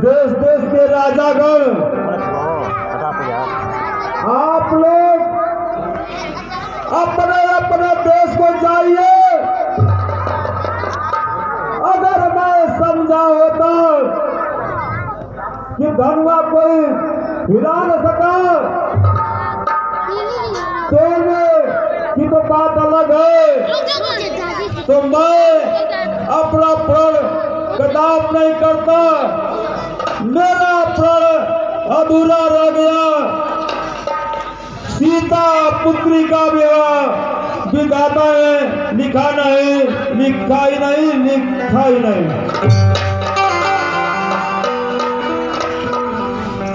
देश देश के राजागण, आप लोग अपने अपने देश को जाइए। अगर मैं समझा होता कि धनुआ कोई हिला न सका की तो बात अलग है, तो मैं अपना प्रण कदाप नहीं करता। मेरा प्रण अधूरा रह गया। सीता पुत्री का विवाह विधाता है, लिखा नहीं, लिखा ही नहीं, लिखा ही नहीं।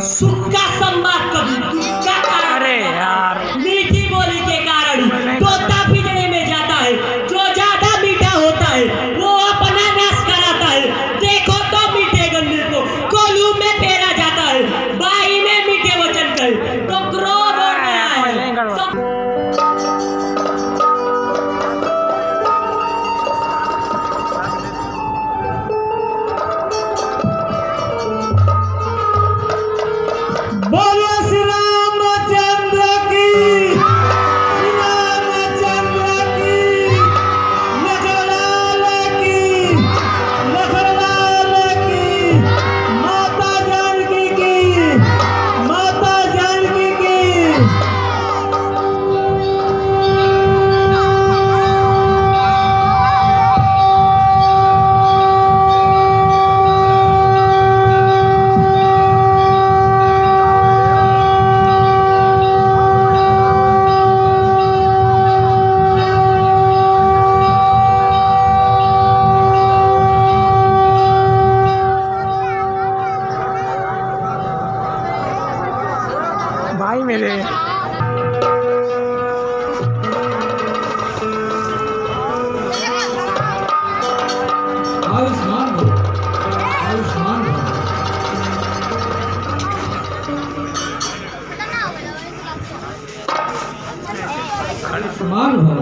सुख का संवाद कभी क्या कारण? अरे यार, मीठी बोली के कारण तोता पिंजरे में जाता है। जो ज्यादा मीठा होता है वो अपना नाश कराता है। देखो तो मीठे गन्ने को कोलू में फेरा जाता है। बाई में मीठे वचन कहे तो क्रोध हो रहा है। बोलो श्री रामचंद्र की, श्री रामचंद्र की, लखनलाल की, लखनलाल की, माता जानकी की, माता जानकी की। भाई मेरे आयुष्मान हो, आयुष्मान हो। आयुष्मान हो।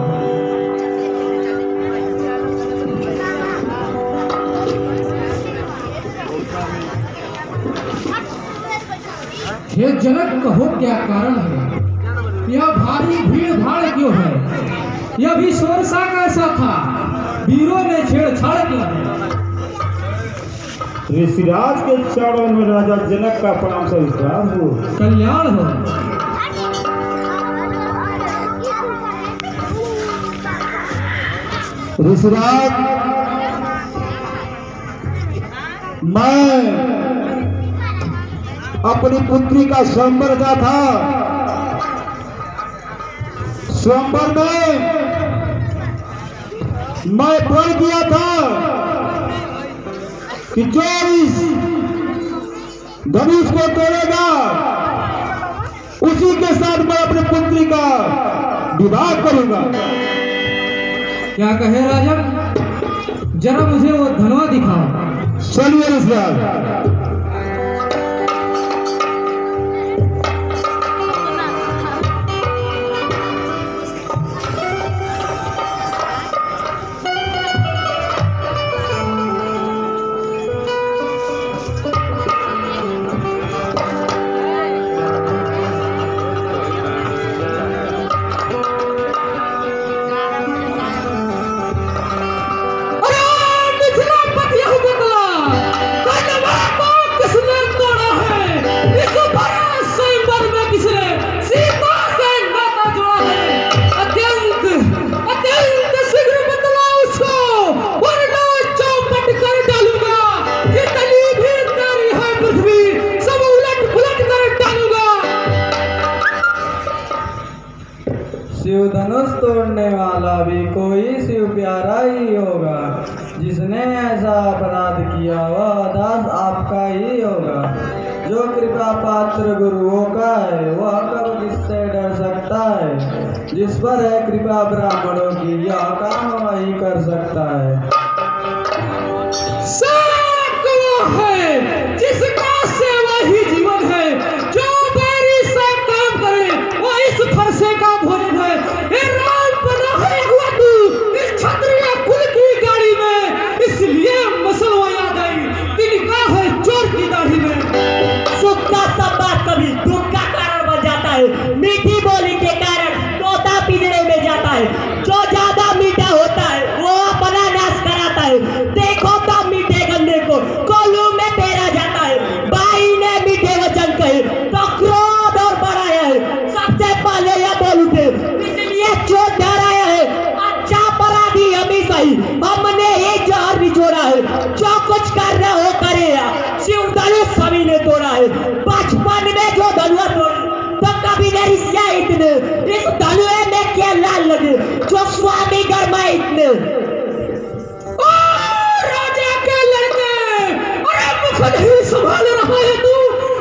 हे जनक, कहो क्या कारण है? क्यों है? यह भी शोरशा कैसा था? वीरों ने छेड़छाड़ किया है। ऋषिराज के चरणों में राजा जनक का प्रणाम स्वीकार हो। कल्याण हो। ऋषिराज, मैं अपनी पुत्री का स्वयंवर का था। स्वयंवर में मैं प्रण किया था कि जो इस धनुष को तोड़ेगा उसी के साथ मैं अपनी पुत्री का विवाह करूंगा। क्या कहे राजन? जरा मुझे वो धनवा दिखाओ। चलिए ऋषिराज। शिव धनुष तोड़ने वाला भी कोई शिव प्यारा ही होगा। जिसने ऐसा अपराध किया वह दास आपका ही होगा। जो कृपा पात्र गुरुओं का है वह कब किससे डर सकता है। जिस पर है कृपा ब्राह्मणों की यह काम वही कर सकता है। है जिसका सेवा ही जीवन है, जो बैरी से काम करे वो इस फरसे का भोजन है। हे राम बना है हुआ तू इस क्षत्रिय कुल की गाड़ी में, इसलिए मसलवा याद आई तिनका है चोर की दाढ़ी में। सुख का सब बात कभी दुख का कारण बन जाता है। मीठी बोली के कारण तोता पिंजरे में जाता है। जो ज्यादा मीठा होता है वो अपना नाश कराता है। देखो तो मीठे गन्ने को कोल्हू में पेरा जाता है। भाई ने मीठे वचन कहे तो क्रोध और बढ़ाया है। सबसे पहले यह बोल उठे इसलिए चोट डराया है। अच्छा अपराधी हमेशा ही हमने ये जहर निचोड़ा है। जो कुछ करना हो करेगा। शिव धनुष सभी ने तोड़ा है। बचपन में जो धनुआ तोड़ा तो कभी नहीं सिया इतने इस धनुए में क्या लाल लगे जो स्वामी गरमा इतने। राजा के लड़के, अरे मुख नहीं संभाल रहा है तू।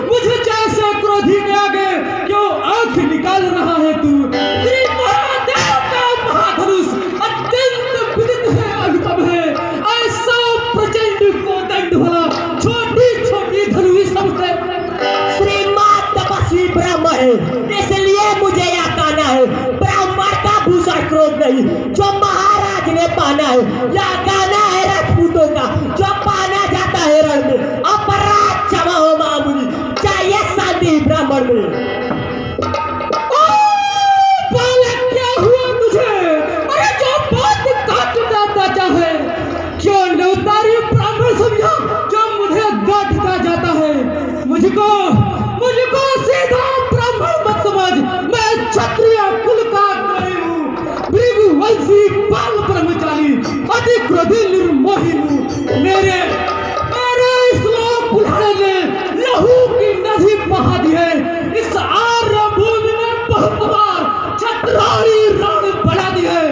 मुझे जैसे क्रोधी के आगे क्यों आंख निकाल रहा है तू। श्री महादेव का महाधनुष अत्यंत विदित है, अनुपम है। ऐसा प्रचंड को दंड भला छोटी छोटी धनुष सबसे। श्रीमान तपस्वी ब्राह्मण है इसलिए मुझे यह कहना है। ब्राह्मण का भूषण क्रोध नहीं जो महाराज ने पाना है। यह कहना है राजपूतों का जो पाना जाता है रण में। अपराध क्षमा हो मामूली चाहिए शांति ब्राह्मण में। क्या हुआ तुझे? अरे जो बात काट देता चाहे क्यों नवतारी ब्राह्मण समझा जो मुझे काटता जाता है। मुझको सीधा ब्राह्मण मत समझ। मैं क्षत्रिय कुल का कोई हूँ, भृगुवंशी बाल ब्रह्मचारी, अति क्रोधी निर्मोही हूँ। मेरे इस लोक कुल्हाड़े ने लहू की नदी बहा दी है। इस आर्य भूमि में बहुत बार छत्रारी रण बढ़ा दी है।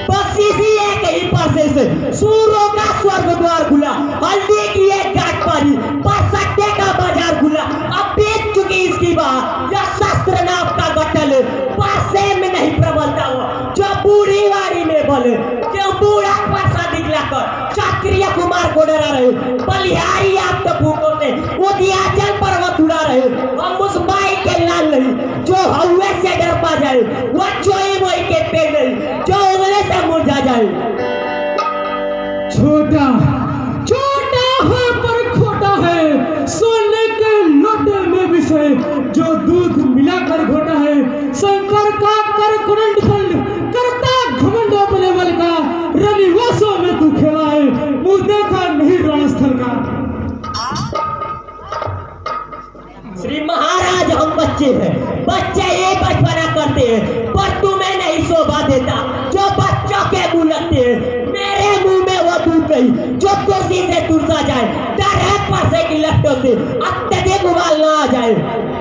बस इसी एक ही पासे से सूरों का स्वर्ग द्वार खुला। हल्दी की एक घाट पारी पर सट्टे का बाजार खुला। अब बेच चुकी इसकी बात यह शस्त्र नाम का गट्टल पासे में नहीं प्रबलता हुआ जो बूढ़ी वारी में बोले क्यों बूढ़ा परसा दिखलाकर क्षत्रिय कुमार को डरा रहे। बलिहारी आप तो फूकों से उद्याचल पर्वत उड़ा रहे। हम उस माई के लाल नहीं जो हवा से डर पा जाए। वह चोई मोई के पेड़ नहीं जो उंगली से मुरझा जाए। छोटा है पर खोटा है। सोने के लोटे में विषय जो दूध मिलाकर घोटा है। शंकर का कर पर कुरंड फंड करता घमंड अपने बल का, रविवासों में तू खेला है मुंह देखा नहीं रणस्थल का। श्री महाराज हम बच्चे हैं, बच्चे ये बचपना करते हैं, पर तुम्हें नहीं शोभा देता जो बच्चों के मुंह लगते हैं। मेरे मुंह में वो दूध नहीं जो कुर्सी से तुरसा जाए, डर है परसे की लट्टों से अत्यधिक उबाल ना आ जाए।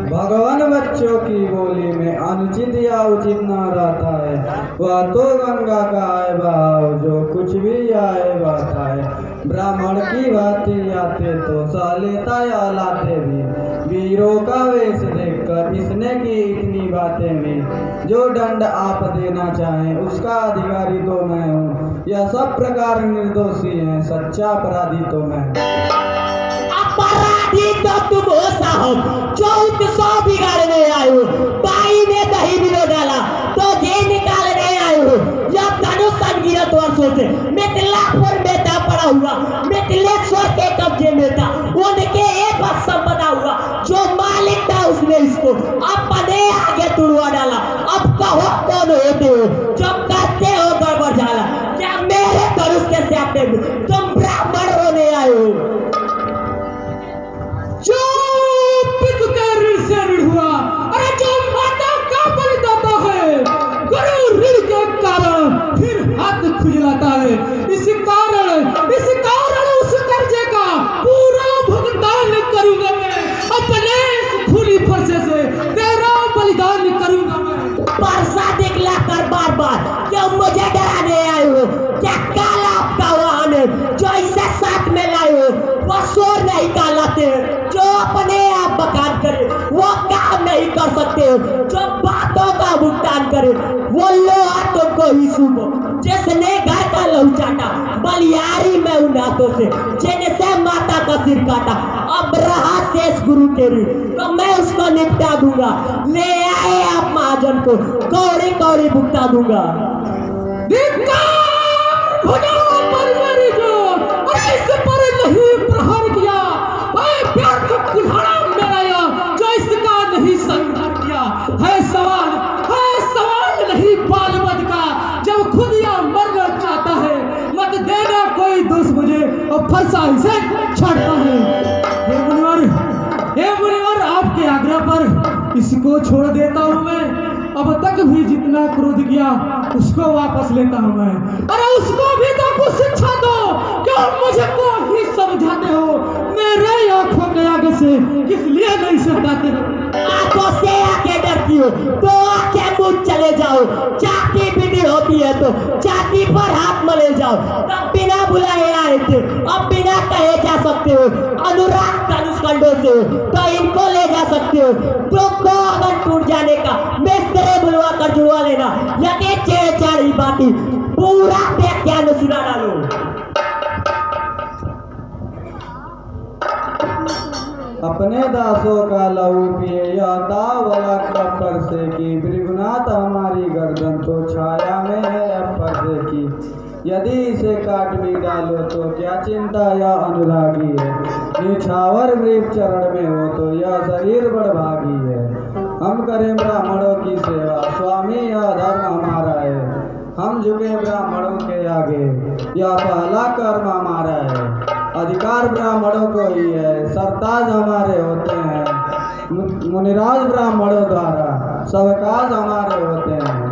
भगवान बच्चों की बोली में अनुचित या उचित न रहता है, वह तो गंगा का है बहाव जो कुछ भी आए बहता है। ब्राह्मण की भांति आते तो सह लेता या लाते भी, वीरों का वेश देखकर इसने की इतनी बातें भी। जो दंड आप देना चाहें उसका अधिकारी तो मैं हूँ, यह सब प्रकार निर्दोषी है, सच्चा अपराधी तो मैं। अपराधी तो तुम हो साहब, जो उत्सव बिगाड़ने आए हो। बाई ने दही बिलो डाला तो घी निकालने आए हो। यह धनुष अनगिनत वर्षों से मिथिलापुर में था पड़ा हुआ, मिथिलेश्वर के कब्जे में था, उनके एक बात संपदा हुआ, जो मालिक था उसने इसको अपने आगे तुड़वा डाला। अब कहो कौन होते हो जब करते हो गड़बड़ झाला, क्या मेरे धनुष के स्यापे में तुम ब्राह्मण होने आए हो? जो पिक के ऋण से ऋण हुआ, अरे जो माता का बलिदाता है, गुरु ऋण के कारण फिर हाथ खुजलाता है। इस कारण उस कर्जे का पूरा भुगतान करूंगा मैं, अपने इस खूनी फरसे से तेरा बलिदान करूंगा मैं। परसा दिखला कर बार बार क्यों मुझे डराने आए हो? क्या काला आपका वाहन है जो इसे साथ में लाए हो? वो शोर नहीं कालाते हैं, जो अपने आप बखान करे वो काम नहीं कर सकते हो, जो बातों का भुगतान करे वो लोहा तुमको ही सुबह। जिसने गाय का लहू चाटा बलियारी में उन हाथों से, जिनसे माता का सिर काटा, अब रहा शेष गुरु तेरी तो मैं उसको निपटा दूंगा। ले आए आप महाजन को, कौड़ी कौड़ी भुगता दूंगा। इस पर नहीं प्रहार किया, व्यर्थ कुल्हाड़ा मेरा जो इसका नहीं संघार किया। है सवाल नहीं बाल मत का, जब खुद या मरना चाहता है मत देना कोई दोस्त मुझे, और फरसा इसे छाड़ता है। हे मुनिवर, आपके आग्रह पर इसको छोड़ देता हूँ मैं। अब तक भी जितना क्रोध किया उसको वापस लेता हूँ मैं। अरे उसको भी तो कुछ शिक्षा दो, क्यों मुझे को ही समझाते हो? मेरे आंखों के आगे से किस लिए नहीं सहताते हो? आंखों से आके डरती हो तो आंखें मुझ चले जाओ। छाती पीटी होती है तो छाती पर हाथ मले जाओ। तब बिना बुलाए आए थे, अब बिना कहे जा सकते हो। अनुराग धनुष कंडों से हो तो इनको ले जा सकते हो। तो अगर टूट जाने का मिस्त्री बुलवा कर जुड़वा लेना, यदि छेड़छाड़ी बाती पूरा व्याख्यान सुना डालो। अपने दासों का लहू पिए या दावला कपर से की, भृगुनाथ हमारी गर्दन तो छाया में है अब पर्दे की। यदि इसे काट भी डालो तो क्या चिंता या अनुरागी है, निछावर वृक्ष चरण में हो तो यह शरीर बड़भागी है। हम करें ब्राह्मणों की सेवा, स्वामी यह धर्म हमारा है। हम झुके ब्राह्मणों के आगे, यह पहला कर्म हमारा है। अधिकार ब्राह्मणों को ही है, सरताज हमारे होते हैं। मुनिराज ब्राह्मणों द्वारा सब काज हमारे होते हैं।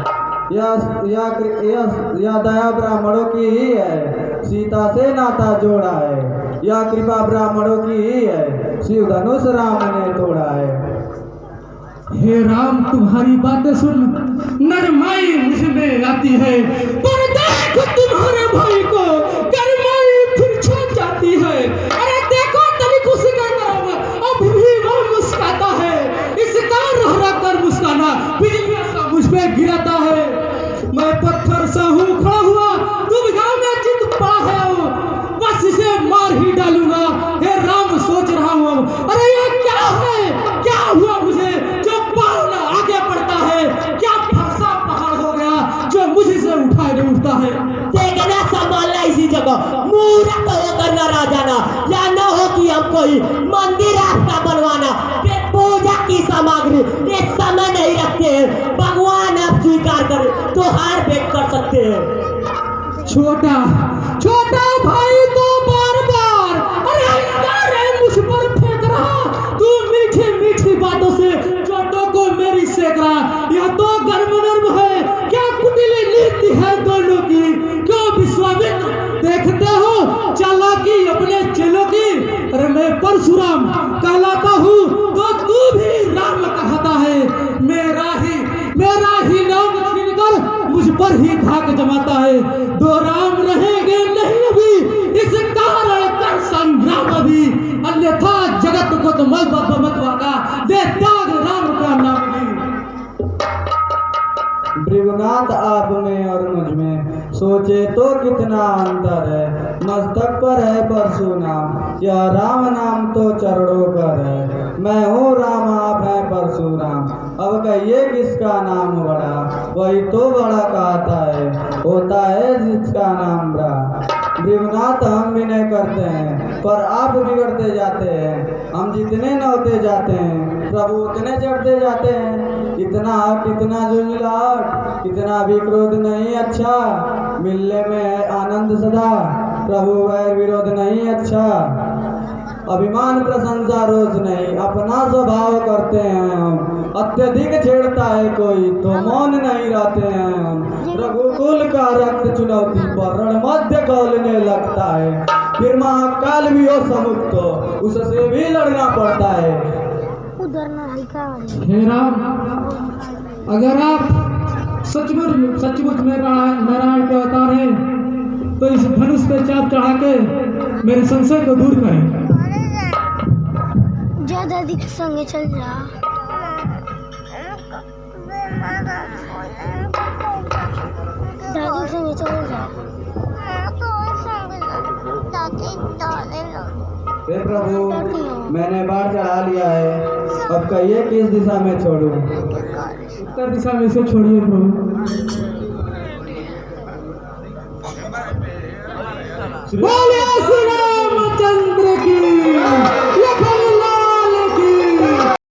यह दया ब्राह्मणों की ही है, सीता से नाता जोड़ा है। यह कृपा ब्राह्मणों की ही है, शिव धनुष राम ने तोड़ा है। हे राम, तुम्हारी बातें सुन नरमाई मुझ में आती है, पर देख तुम्हारे भाई को गरमाई फिर छूट जाती है। अरे देखो तनिक उसका नाम, अब भी वो मुस्कुराता है। इसका रह रह कर मुस्काना बिजली सा मुझ पे गिराता है। मैं पत्थर सा हूँ खड़ा हुआ, तुम गाँव में जिद पड़ा है, बस इसे मार ही डालूंगा। हे राम, सोच रहा हूँ अरे ये क्या है, क्या हुआ मुझे जो पावना आगे बढ़ता है? क्या फरसा पहाड़ हो गया जो मुझे से उठाए नहीं उठता है? देखना संभालना इसी जगह, मूर्ख होकर न रह जाना, या न हो कि हम कोई मंदिर आपका बनवाना। तो हार बेट कर सकते हैं। छोटा छोटा भाई तो बार बार अरे मुझ पर फेंक रहा, तू मीठी मीठी बातों से चोटों को मेरी सेक रहा। यह तो गर्म नर्म है, क्या कुटिली नीति है दोनों की, क्यों विश्वामित्र देखते हो चालाकी अपने चेलों की। अरे मैं परशुराम कहलाता हूँ तो तू भी राम कहता है। मेरा ही नाम छीनकर मुझ पर ही धाक जमाता है। दो राम रहेंगे नहीं अभी, इस कारण कर संग्राम अभी, अन्यथा जगत को तो मल बदमतवा का दे त्याग राम का नाम भी। भृगुनाथ आप में और मुझ में सोचे तो कितना अंतर है। मस्तक पर है परशुराम, यह राम नाम तो चरणों पर है। मैं हूँ राम, आप हैं परशुराम, अब कहिए किसका नाम बड़ा। वही तो बड़ा कहता है, होता है जिसका नाम बड़ा। भृगुनाथ हम भी नहीं करते हैं, पर आप बिगड़ते जाते हैं। हम जितने नौते जाते हैं प्रभु उतने चढ़ते जाते हैं। इतना हट इतना झुंझलाहट, इतना भी क्रोध नहीं अच्छा। मिलने में है आनंद सदा, प्रभु वैर विरोध नहीं अच्छा। अभिमान प्रशंसा रोज नहीं, अपना स्वभाव करते हैं हम। अत्यधिक छेड़ता है कोई तो मौन नहीं रहते हैं हम। रघुकुल का रक्त चुनौती पर रण मध्य खोलने लगता है। फिर महाकाल भी हो समुख तो उससे भी लड़ना पड़ता है। हे राम, अगर आप सचमुच में नारायण के अवतार हैं तो इस धनुष पे चाप चढ़ा के मेरे संशय को दूर करें। दादी के संगे चल जा। दादी संगे चल जा। हे प्रभु, मैंने बाढ़ चढ़ा लिया है, अब कहिए किस दिशा में छोड़ूं। उत्तर दिशा में से छोड़िए प्रभु। बोलिए श्री